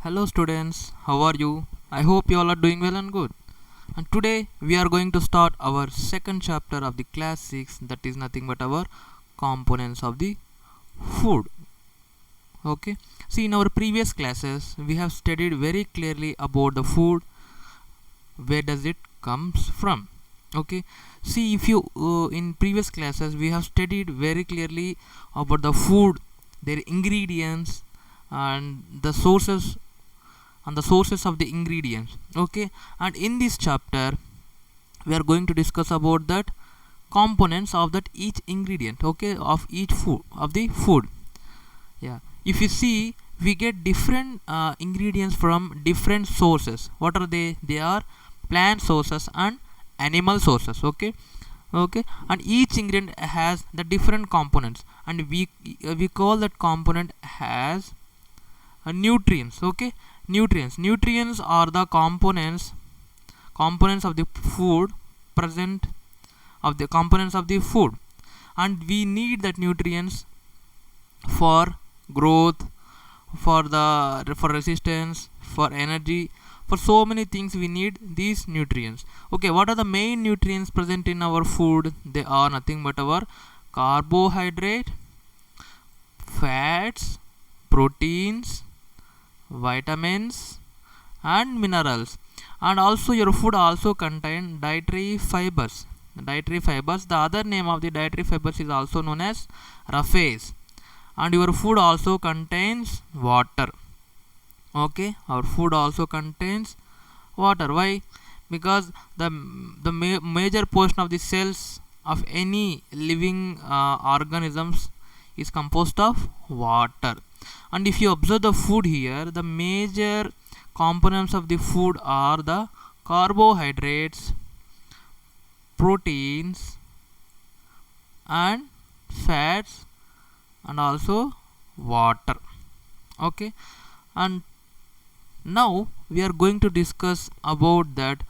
Hello students, how are you? I hope you all are doing well and good. And today we are going to start our second chapter of the class 6, that is nothing but our components of the food. Okay, see, in our previous classes we have studied very clearly about the food, where does it comes from. Okay, see, if you in previous classes we have studied very clearly about the food, their ingredients, and the sources of the ingredients. Okay, and in this chapter we are going to discuss about that components of that each ingredient, okay, of each food, of the food. Yeah, if you see, we get different ingredients from different sources. What are they? They are plant sources and animal sources. Okay, and each ingredient has the different components, and we call that component as nutrients. Okay, nutrients are the components of the food, present of the components of the food, and we need that nutrients for growth, for resistance, for energy, for so many things we need these nutrients. Okay, what are the main nutrients present in our food? They are nothing but our carbohydrate, fats, proteins, vitamins and minerals. And also your food also contain dietary fibers. The other name of the dietary fibers is also known as roughage. And your food also contains water. Okay, our food also contains water. Why? Because the major portion of the cells of any living organisms is composed of water. And if you observe the food here, the major components of the food are the carbohydrates, proteins and fats, and also water. Okay, and now we are going to discuss about that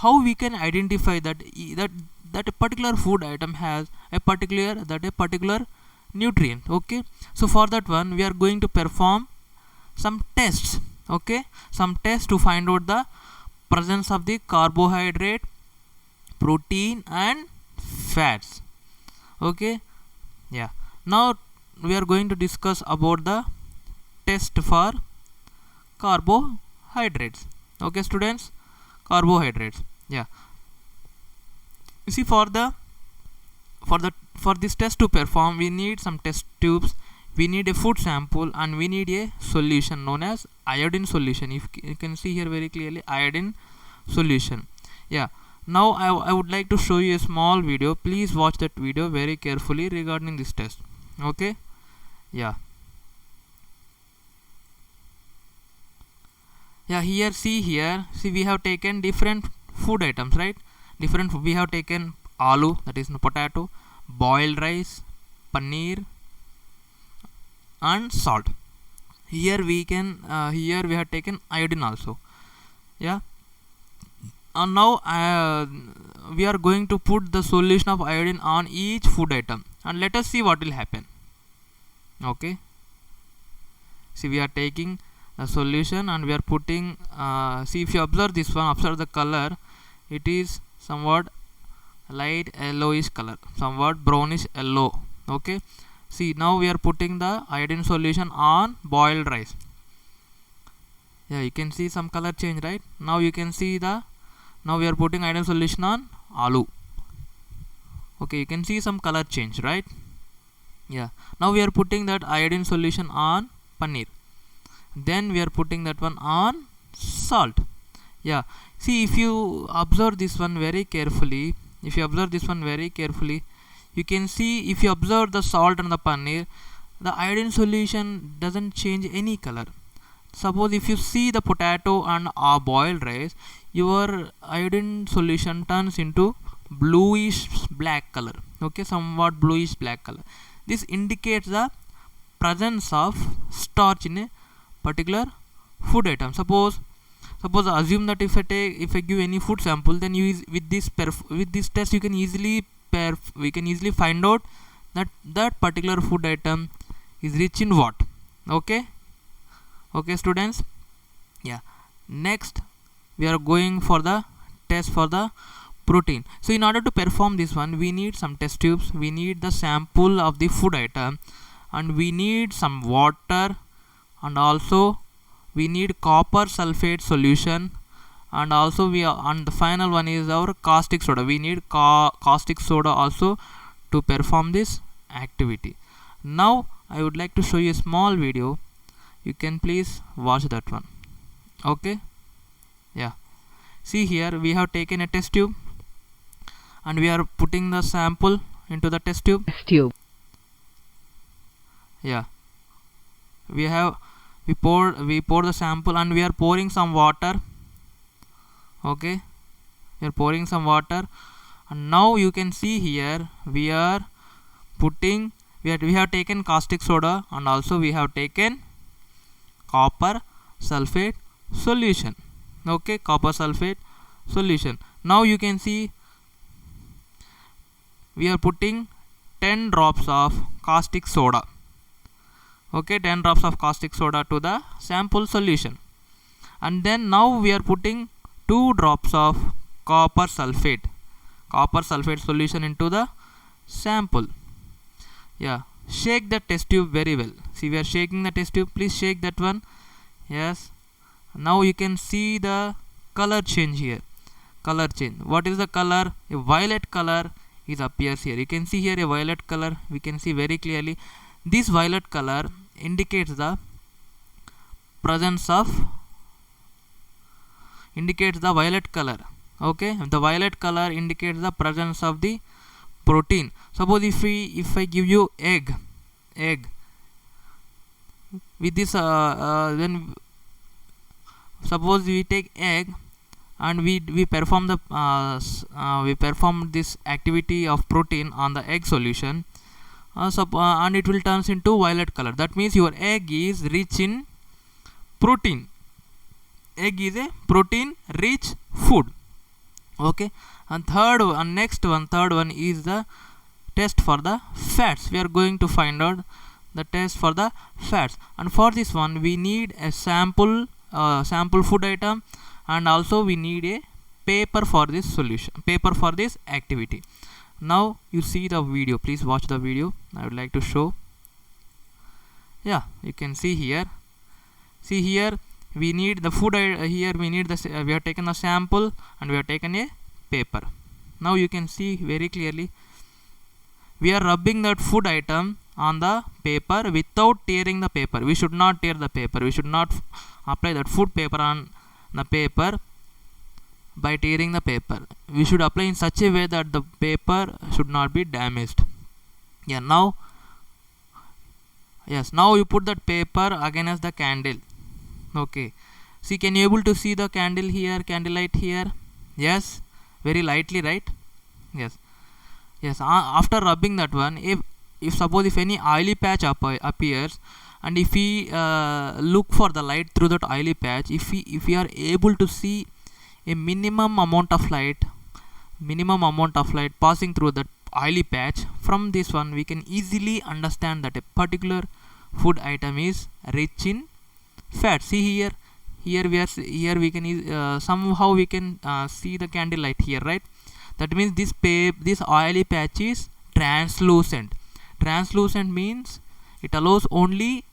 how we can identify that a particular food item has a particular nutrient. Okay, so for that one we are going to perform some tests. Okay, some tests to find out the presence of the carbohydrate, protein and fats. Okay, yeah, now we are going to discuss about the test for carbohydrates. Okay students, carbohydrates. Yeah, you see, for this test to perform, we need some test tubes, we need a food sample, and we need a solution known as iodine solution. If you can see here very clearly, iodine solution. Yeah, now I would like to show you a small video. Please watch that video very carefully regarding this test. Okay, yeah, here see, we have taken different food items, right? We have taken aloo, that is potato, boiled rice, paneer and salt. Here we have taken iodine also. Yeah, and now we are going to put the solution of iodine on each food item, and let us see what will happen. Okay, see, we are taking a solution and we are putting see, if you observe this one, observe the color, it is somewhat light yellowish color, somewhat brownish yellow. Okay, see, now we are putting the iodine solution on boiled rice. Yeah, you can see some color change, right? Now you can see now we are putting iodine solution on aloo. Okay, you can see some color change, right? Yeah, now we are putting that iodine solution on paneer, then we are putting that one on salt. Yeah, see, if you observe this one very carefully, you can see, if you observe the salt and the paneer, the iodine solution doesn't change any color. Suppose if you see the potato and boiled rice, your iodine solution turns into bluish black color. Okay, somewhat bluish black color. This indicates the presence of starch in a particular food item. Suppose assume that if I give any food sample, then with this test you can easily find out that particular food item is rich in what. Okay, students, Yeah, next we are going for the test for the protein. So in order to perform this one, we need some test tubes, we need the sample of the food item, and we need some water, and also we need copper sulfate solution, and also and the final one is our caustic soda. We need caustic soda also to perform this activity. Now I would like to show you a small video. You can please watch that one. Okay, yeah, see here we have taken a test tube and we are putting the sample into the test tube. Yeah, we pour the sample and we are pouring some water. Okay, we are pouring some water, and now you can see here we are putting, we have taken caustic soda, and also we have taken copper sulfate solution. Okay, copper sulfate solution. Now you can see we are putting 10 drops of caustic soda. Okay, 10 drops of caustic soda to the sample solution, and then now we are putting 2 drops of copper sulfate solution into the sample. Yeah, shake the test tube very well. See, we are shaking the test tube. Please shake that one. Yes, now you can see the color change here. Color change. What is the color? A violet color is appears here. You can see here a violet color. We can see very clearly. This violet color indicates the presence of the violet color. Okay, the violet color indicates the presence of the protein. Suppose if I give you egg with this then suppose we take egg and we perform the we perform this activity of protein on the egg solution, and it will turns into violet color. That means your egg is rich in protein. Egg is a protein rich food. Okay, and third one is the test for the fats. We are going to find out the test for the fats, and for this one we need a sample food item, and also we need a paper for this solution, paper for this activity. Now you see the video. Please watch the video. I would like to show. Yeah, you can see here. See here, we need the food here we need the we have taken the sample and we have taken a paper. Now you can see very clearly we are rubbing that food item on the paper without tearing the paper. We should not tear the paper. We should not apply that food paper on the paper by tearing the paper. We should apply in such a way that the paper should not be damaged. Yeah, now yes, now you put that paper against the candle. Okay, see, can you able to see the candle here, candlelight here? Yes, very lightly, right? Yes, yes. After rubbing that one, if suppose if any oily patch appears, and if we look for the light through that oily patch, if we are able to see a minimum amount of light passing through that oily patch, from this one we can easily understand that a particular food item is rich in fat. See here we can somehow we can see the candlelight here, right? That means this oily patch is translucent. Translucent means it allows only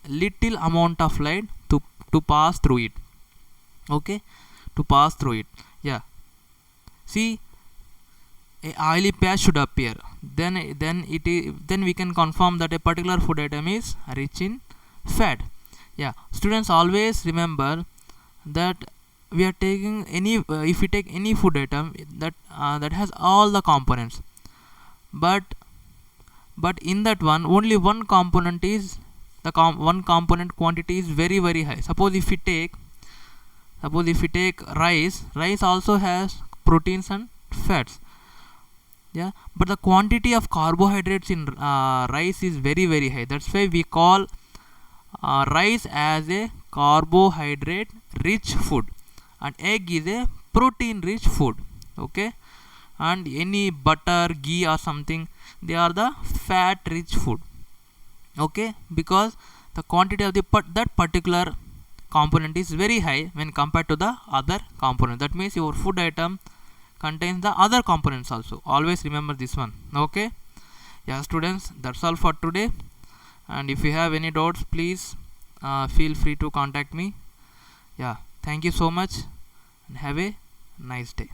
little amount of light to pass through it. Okay, to pass through it. Yeah, see, a oily patch should appear, then we can confirm that a particular food item is rich in fat. Yeah, students, always remember that we are taking any if we take any food item that has all the components, but in that one only one component is one component quantity is very, very high. Suppose if we take rice also has proteins and fats. Yeah, but the quantity of carbohydrates in rice is very, very high. That's why we call rice as a carbohydrate rich food, and egg is a protein rich food. Okay, and any butter, ghee or something, they are the fat rich food. Okay, because the quantity of that particular component is very high when compared to the other component. That means your food item contains the other components also. Always remember this one. Okay. Yeah, students, that's all for today. And if you have any doubts, please feel free to contact me. Yeah, thank you so much and have a nice day.